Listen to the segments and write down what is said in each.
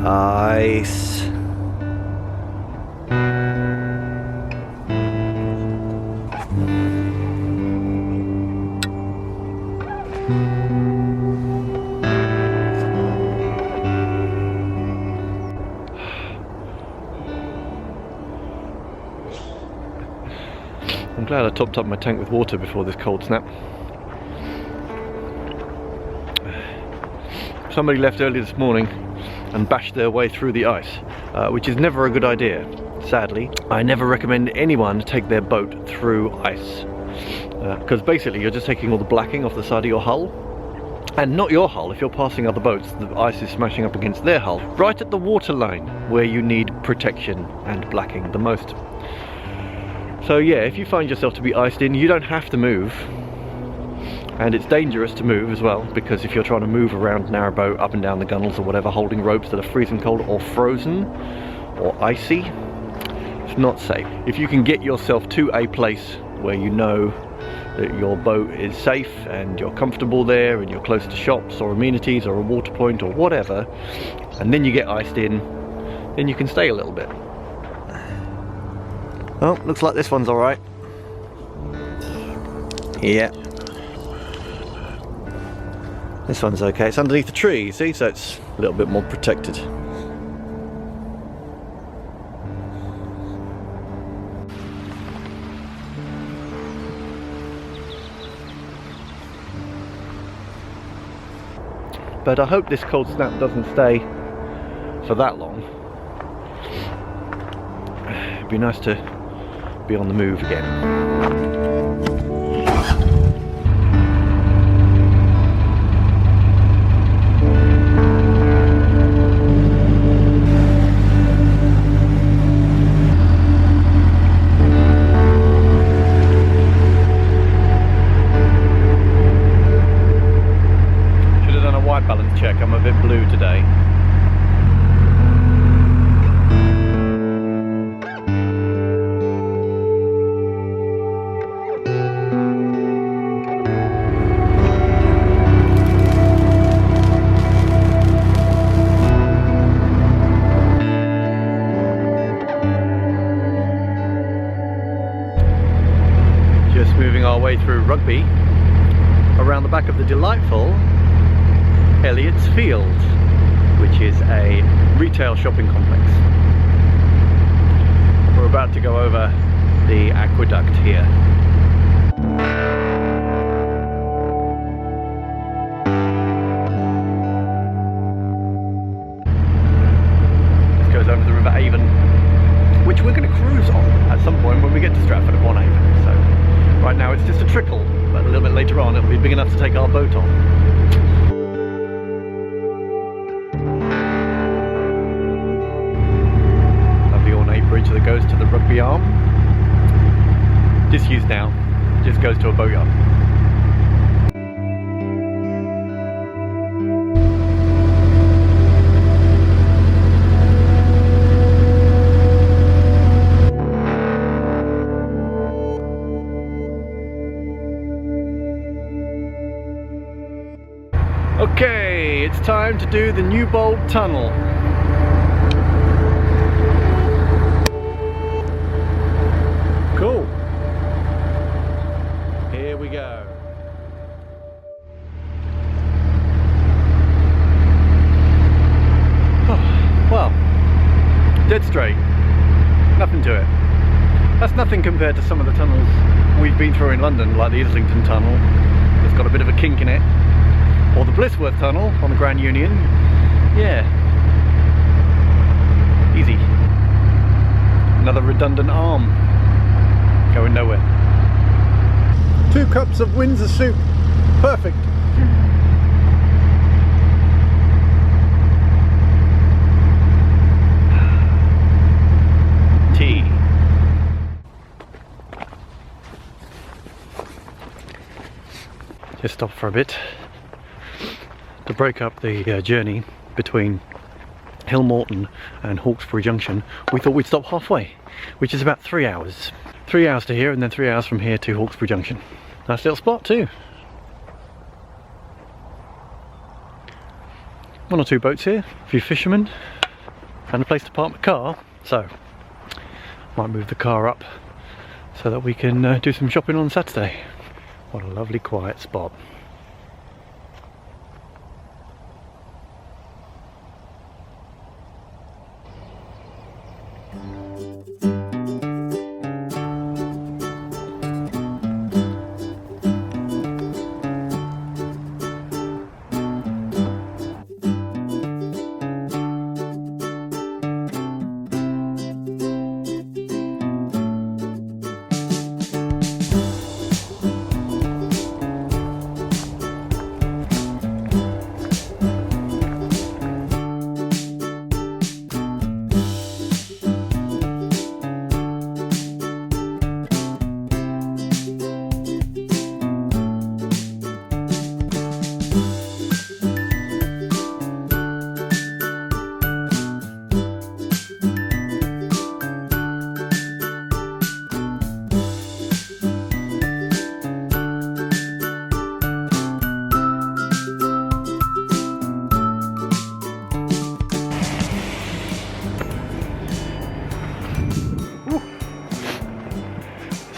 Ice. I'm glad I topped up my tank with water before this cold snap. Somebody left early this morning and bashed their way through the ice, which is never a good idea. Sadly, I never recommend anyone take their boat through ice, because basically you're just taking all the blacking off the side of your hull, and not your hull. If you're passing other boats, the ice is smashing up against their hull, right at the water line where you need protection and blacking the most. So yeah, if you find yourself to be iced in, you don't have to move. And it's dangerous to move as well, because if you're trying to move around Narrowboat, up and down the gunnels or whatever, holding ropes that are freezing cold or frozen or icy, it's not safe. If you can get yourself to a place where you know that your boat is safe and you're comfortable there and you're close to shops or amenities or a water point or whatever, and then you get iced in, then you can stay a little bit. Oh, looks like this one's alright. Yeah. This one's okay. It's underneath the tree, you see, so it's a little bit more protected. But I hope this cold snap doesn't stay for that long. It'd be nice to be on the move again. Balance check, I'm a bit blue today. Just moving our way through Rugby, around the back of the delightful Elliot's Field, which is a retail shopping complex. We're about to go over the aqueduct here. This goes over the River Avon, which we're going to cruise on at some point when we get to Stratford-upon Avon. So right now it's just a trickle, but a little bit later on it'll be big enough to take our boat on. Bridge that goes to the Rugby arm, disused now, just goes to a boatyard. Okay, it's time to do the New Bold Tunnel. we go. Oh, well, dead straight. Nothing to it. That's nothing compared to some of the tunnels we've been through in London, like the Islington Tunnel. It's got a bit of a kink in it. Or the Blissworth Tunnel on the Grand Union. Yeah. Easy. Another redundant arm. Going nowhere. 2 cups of Windsor soup. Perfect. Tea. Just stop for a bit to break up the journey between Hill Morton and Hawkesbury Junction. We thought we'd stop halfway, which is about 3 hours. 3 hours to here and then 3 hours from here to Hawkesbury Junction. Nice little spot too. 1 or 2 boats here, a few fishermen, and a place to park the car. So, might move the car up so that we can do some shopping on Saturday. What a lovely quiet spot.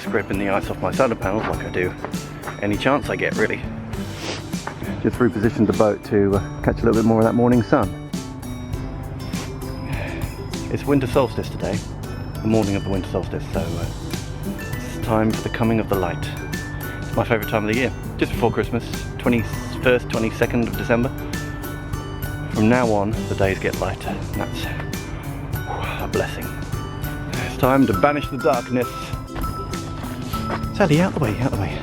Scraping the ice off my solar panels like I do any chance I get, really. Just repositioned the boat to catch a little bit more of that morning sun. It's winter solstice today, the morning of the winter solstice, so it's time for the coming of the light. It's my favourite time of the year, just before Christmas, 21st, 22nd of December. From now on, the days get lighter, and that's a blessing. It's time to banish the darkness. Sally, out the way, out the way.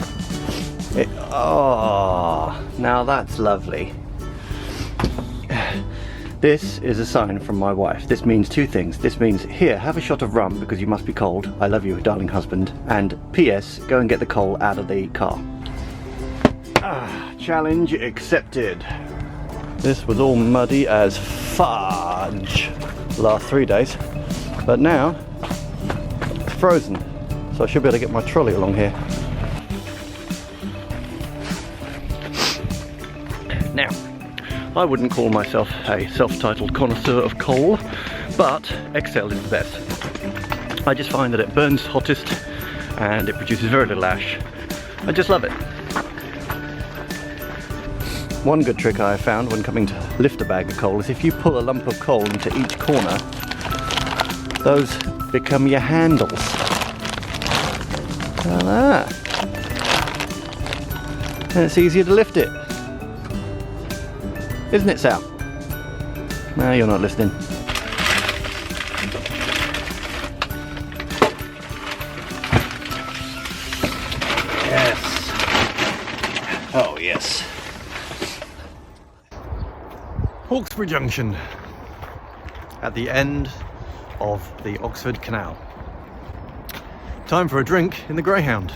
Oh, now that's lovely. This is a sign from my wife. This means 2 things. This means, here, have a shot of rum because you must be cold. I love you, darling husband. And P.S. go and get the coal out of the car. Challenge accepted. This was all muddy as fudge the last 3 days. But now, it's frozen. So I should be able to get my trolley along here. Now, I wouldn't call myself a self-titled connoisseur of coal, but XL is the best. I just find that it burns hottest and it produces very little ash. I just love it. One good trick I found when coming to lift a bag of coal is if you pull a lump of coal into each corner, those become your handles. Like that. And it's easier to lift it. Isn't it, Sal? No, you're not listening. Yes. Oh, yes. Hawkesbury Junction. At the end of the Oxford Canal. Time for a drink in the Greyhound.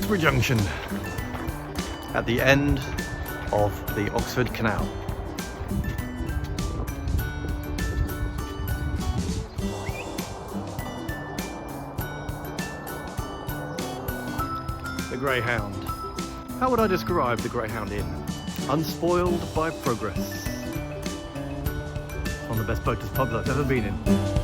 Hawkesbury Junction at the end of the Oxford Canal. The Greyhound. How would I describe the Greyhound Inn? Unspoiled by progress. One of the best boaters pubs I've ever been in.